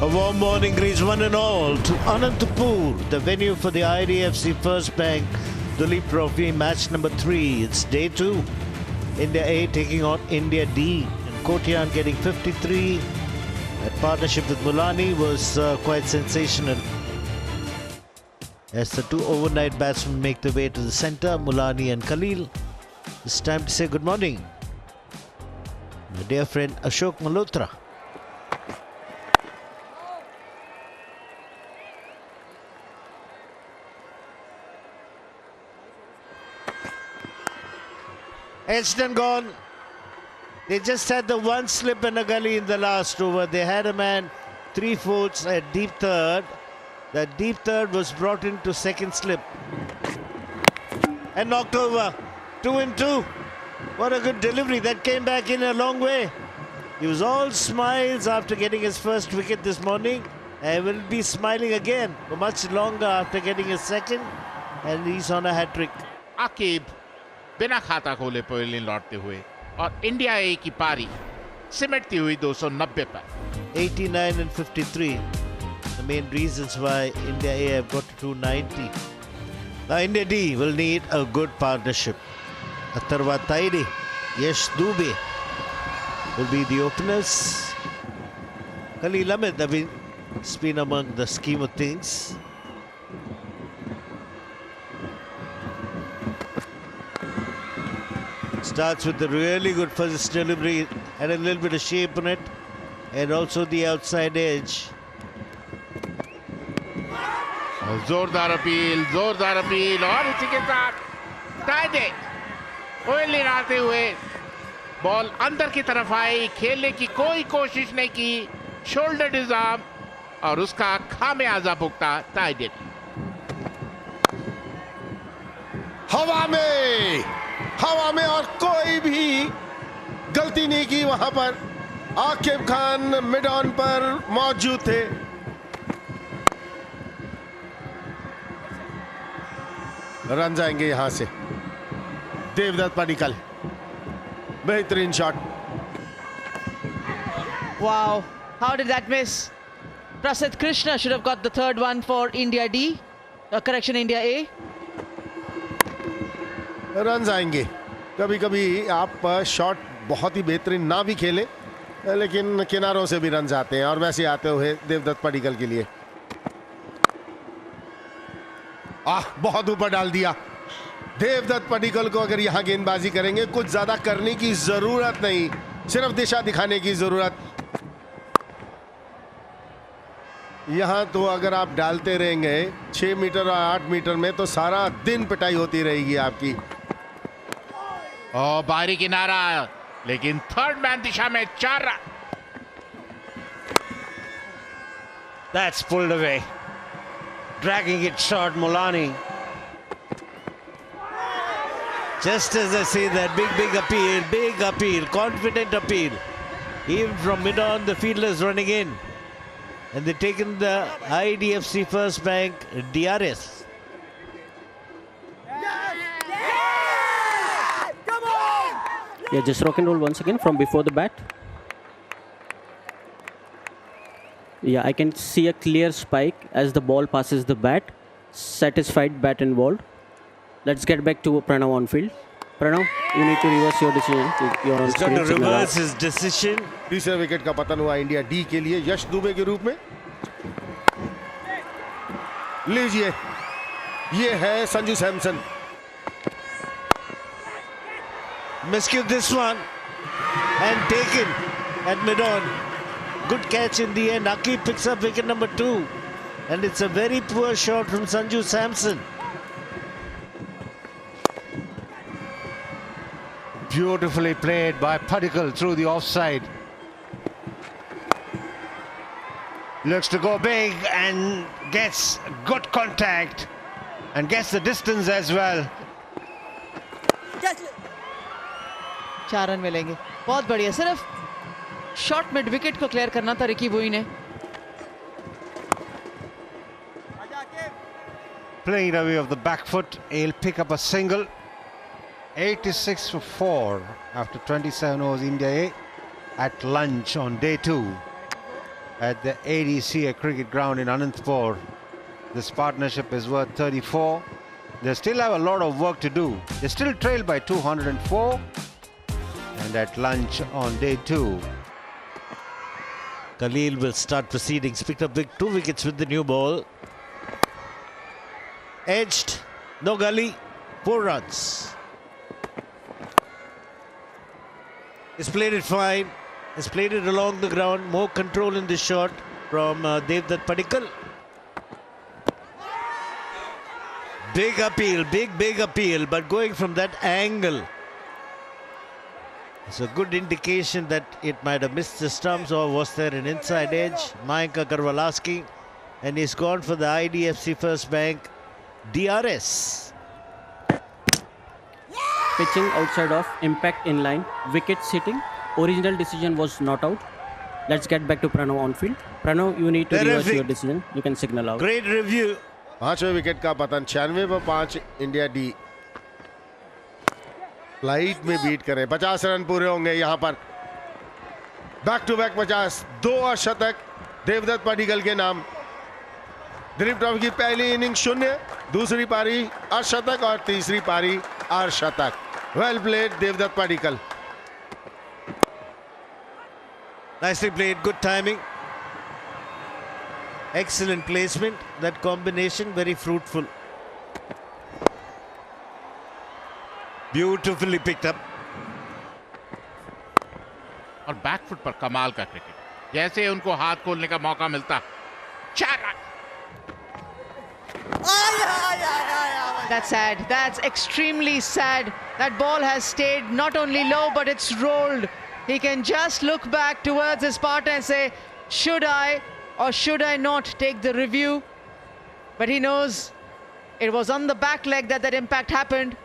A warm morning greets one and all to Anantapur, the venue for the IDFC First Bank Duleep Trophy match number 3. It's day 2. India A taking on India D, and Kotian getting 53. That partnership with Mulani was quite sensational, as the two overnight batsmen make their way to the centre, Mulani and Khalil. It's time to say good morning, my dear friend Ashok Malhotra. Edged gone. They just had the one slip and a gully in the last over. They had a man 3 fourths at deep third. That deep third was brought into second slip and knocked over. 2 and 2. What a good delivery. That came back in a long way. He was all smiles after getting his first wicket this morning, and will be smiling again for much longer after getting his second, and he's on a hat-trick. Aqib बिना खाता खोले pavilion लौटते हुए और India ए की पारी सिमटती हुई 290 पर. 89 and 53. The main reasons why India A have got to 290. Now India D will need a good partnership. Atharva Taide, Yash Dube will be the openers. Khalil Ahmed, I mean, it's been among the scheme of things. Starts with a really good first delivery, had a little bit of shape on it, and also the outside edge. जोरदार appeal और इसी के साथ ताइदे pavilion आते हुए ball अंदर की तरफ आई. खेलने की कोई कोशिश नहीं की, शोल्डर डिजाम, और उसका खामियाजा भुगता ताइदे. हवा में और कोई भी गलती नहीं की वहां पर. आकिब खान मिड ऑन पर मौजूद थे. रन जाएंगे यहां से. देवदत्त पडिक्कल, बेहतरीन shot. Wow, how did that miss? Prasidh Krishna should have got the third one for India D. India A. Run आएंगे. कभी कभी आप शॉट बहुत ही बेहतरीन ना भी खेलें, लेकिन किनारों से भी रन आते हैं, और वैसे आते हुए देवदत्त पडिक्कल के लिए. बहुत ऊपर डाल दिया. देवदत्त पडिक्कल को अगर यहां गेंदबाजी करेंगे, कुछ ज्यादा करने की जरूरत नहीं, सिर्फ दिशा दिखाने की जरूरत. यहां तो अगर आप डालते रहेंगे 6 मीटर और 8 मीटर में, तो सारा दिन पिटाई होती रहेगी आपकी. बाहरी किनारा, लेकिन थर्ड मैन दिशा में 4 run. That's pulled away. Dragging it short, Mulani. Just as I say that, big appeal, confident appeal. Even from mid-on, the fielders running in. And they've taken the IDFC First Bank DRS. Yeah, just rock and roll once again from before the bat. Yeah, I can see a clear spike as the ball passes the bat. Satisfied bat and ball. Let's get back to Pranav on field. Pranav, you need to reverse your decision. You're on He's got screen. to reverse his decision. तीसरे wicket का पतन हुआ India D के लिए यश दुबे के रूप में. लीजिए, ये है Sanju Samson. Miscued this one and taken at mid-on. Good catch in the end. Akib picks up wicket number 2, and it's a very poor shot from Sanju Samson. Beautifully played by Padikkal through the offside. Looks to go big and gets good contact and gets the distance as well. 4 run मिलेंगे. बहुत बढ़िया. सिर्फ shot mid wicket को clear करना था Ricky बुई ने. Playing away of the back foot, he'll pick up a single. 86 for 4 after 27 overs. India A at lunch on day 2. at the ADC, a cricket ground in Anantapur. This partnership is worth 34. They still have a lot of work to do. They still trail by 204. And at lunch on day 2. Khalil will start proceedings. Picked up 2 wickets with the new ball. Edged. No gully. 4 runs. He's played it fine. He's played it along the ground. More control in the shot from Devdutt Padikkal. Big appeal. Big appeal. But going from that angle, it's a good indication that it might have missed the stumps, or was there an inside edge? Mayank Agarwal asking, and he's gone for the IDFC First Bank DRS. Pitching outside of, impact in line, wickets hitting. Original decision was not out. Let's get back to Pranav on field. Pranav, you need to reverse your decision. You can signal out. Great review. 5वें wicket का पतन, 96 पर 5 India D light में beat करें। 50 run पूरे होंगे यहां पर। बैक टू बैक 50, 2 अर्धशतक देवदत्त पडिक्कल के नाम। दिलीप ट्रॉफी की पहली इनिंग 0, दूसरी पारी अर्धशतक और तीसरी पारी अर्धशतक। Well played Devdutt Padikkal. Nicely played, good timing. Excellent placement. That combination very fruitful. Beautifully picked up. और बैकफुट पर कमाल का क्रिकेट, जैसे उनको हाथ खोलने का मौका मिलता। 4 run. That's sad. That's extremely sad. That ball has stayed not only low, but it's rolled. He can just look back towards his partner and say, should I or should I not take the review? But he knows it was on the back leg that impact happened,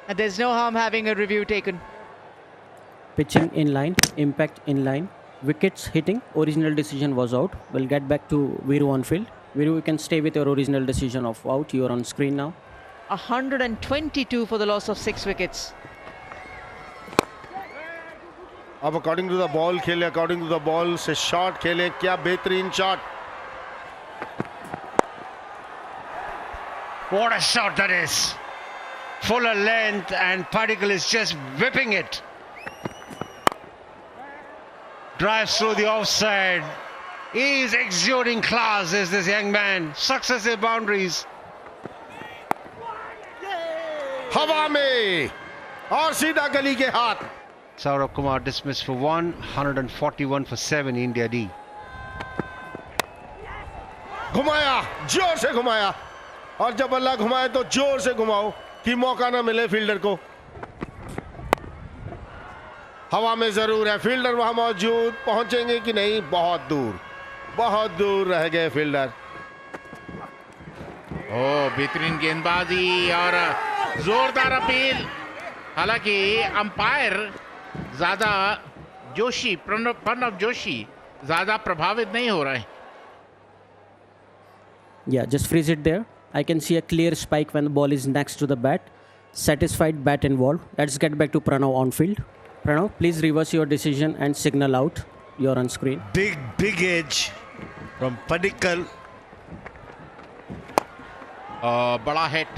and there's no harm having a review taken. Pitching in line, impact in line, wickets hitting. Original decision was out. We'll get back to Viru on field. Viru, you can stay with your original decision of out. You are on screen now. 122 for the loss of 6 wickets. अब according to the ball खेले, according to the ball से shot खेले। क्या बेहतरीन shot. What a shot that is. Fuller length, and Padikkal is just whipping it. Drives through the offside. He is exuding class, is this young man. Successive boundaries. हवा में और सीधा गली के हाथ। Saurabh Kumar dismissed for 1, 141 for 7 India D. घुमाया, जोर से घुमाया, और जब बल्ला घुमाए तो जोर से घुमाओ कि मौका ना मिले फील्डर को। हवा में जरूर है फील्डर वहां मौजूद, पहुंचेंगे कि नहीं? बहुत दूर रह गए फील्डर। ओ बेहतरीन गेंदबाजी और जोरदार अपील। हालांकि अंपायर ज्यादा जोशी, प्रणव जोशी ज्यादा प्रभावित नहीं हो रहे हैं। Yeah, just freeze it there. I can see a clear spike when the ball is next to the bat. Satisfied bat involved. Let's get back to Pranav on field. Pranav, please reverse your decision and signal out. You're on screen. Big edge from Padikkal. बड़ा hit,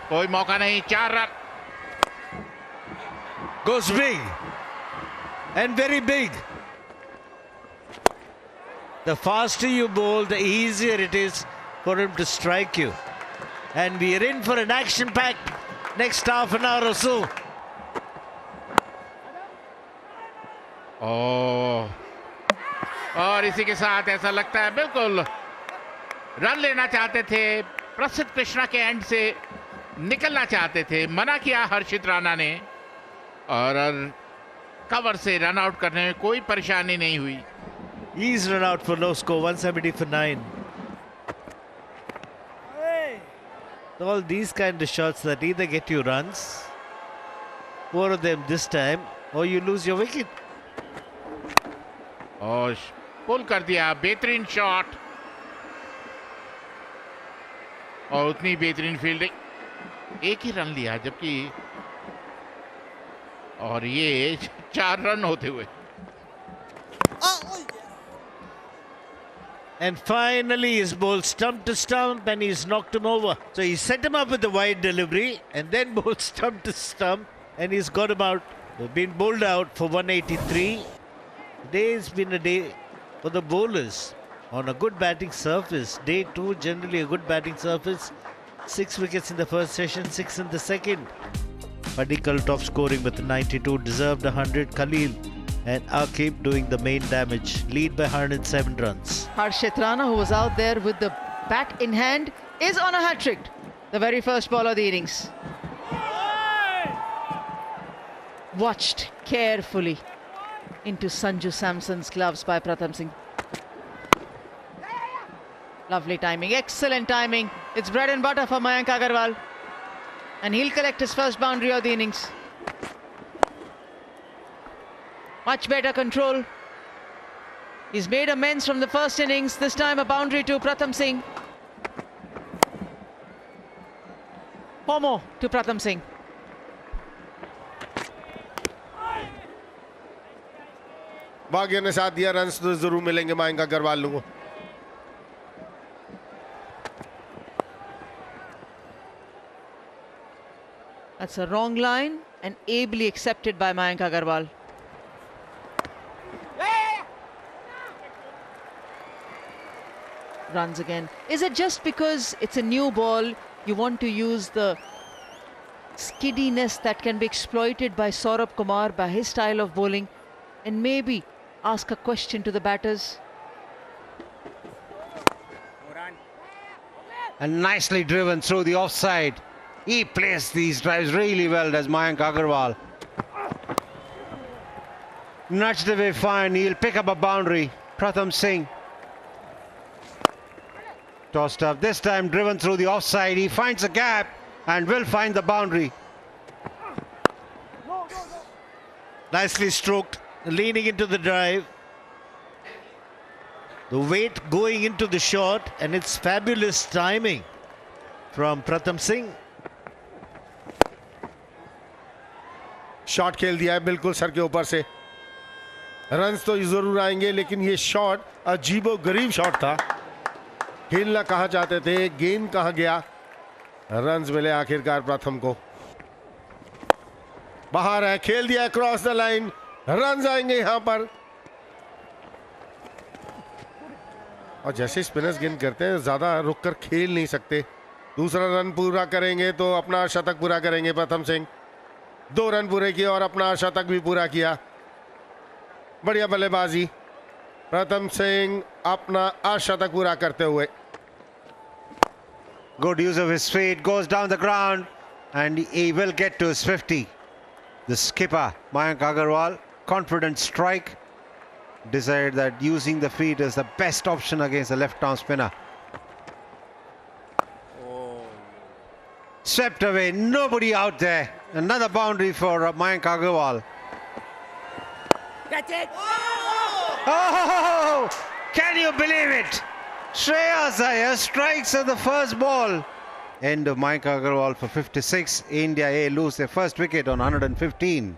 कोई मौका नहीं। 4 run. Goes big and very big. The faster you bowl, the easier it is for him to strike you. And we are in for an action-packed next half an hour or so. और इसी के साथ ऐसा लगता है बिल्कुल run लेना चाहते थे, प्रसिद्ध कृष्णा के एंड से निकलना चाहते थे, मना किया हर्षित राणा ने, और कवर से रन आउट करने में कोई परेशानी नहीं हुई। He's run out for no score, 170 for 9. All these kind of shots that either get you runs, 4 of them this time, or you lose your wicket. और पुल कर दिया, बेहतरीन शॉट और उतनी बेहतरीन फील्डिंग। 1 ही रन लिया, जबकि और ये 4 रन होते हुए। And finally he's bowled stump to stump and he's knocked him over. So he set him up with the wide delivery and then bowled stump to stump and he's got him out. Been bowled out for 183. Today has been a day for the bowlers on a good batting surface. Day 2 generally a good batting surface. 6 wickets in the first session, 6 in the second. Padikkal top scoring with 92, deserved 100. Khalil and Aqib doing the main damage. Lead by 107 runs. Harshit Rana, who was out there with the bat in hand, is on a hat-trick. The very first ball of the innings. Watched carefully into Sanju Samson's gloves by Pratham Singh. Lovely timing, excellent timing. It's bread and butter for Mayank Agarwal. And he'll collect his first boundary of the innings. Much better control. He's made amends from the first innings. This time a boundary to Pratham Singh. 4 more to Pratham Singh. भाग्य ने साथ दिया, runs तो जरूर मिलेंगे मयंक अग्रवाल को. That's a wrong line and ably accepted by Mayank Agarwal. Runs again. Is it just because it's a new ball, you want to use the skiddiness that can be exploited by Saurabh Kumar, by his style of bowling, and maybe ask a question to the batters? And nicely driven through the offside. He plays these drives really well, does Mayank Agarwal. Nudged away fine. He'll pick up a boundary. Pratham Singh. Tossed up. This time driven through the offside. He finds a gap and will find the boundary. Nicely stroked, leaning into the drive. The weight going into the shot, and it's fabulous timing from Pratham Singh. Shot खेल दिया है बिल्कुल sir के ऊपर से. Runs तो जरूर आएंगे, लेकिन ये शॉट अजीबो गरीब शॉट था. खेलना कहाँ चाहते थे, गेंद कहाँ गया. रन्स मिले आखिरकार प्रथम को. बाहर है, खेल दिया क्रॉस द लाइन. रन्स आएंगे यहां पर. और जैसे स्पिनर्स गेंद करते हैं, ज्यादा रुक कर खेल नहीं सकते. दूसरा रन पूरा करेंगे तो अपना शतक पूरा करेंगे प्रथम सिंह. 2 रन पूरे किए और अपना शतक भी पूरा किया. बढ़िया बल्लेबाजी प्रथम सिंह अपना अर्धशतक पूरा करते हुए. Good use of his feet, goes down the ground and he will get to his 50. The skipper Mayank Agarwal, confident strike, decided that using the feet is the best option against a left-arm spinner. Swept away, nobody out there. Another boundary for Mayank Agarwal. Catch it! Oh, can you believe it? Shreyas Iyer strikes at the first ball. End of Mayank Agarwal for 56. India A lose their first wicket on 115.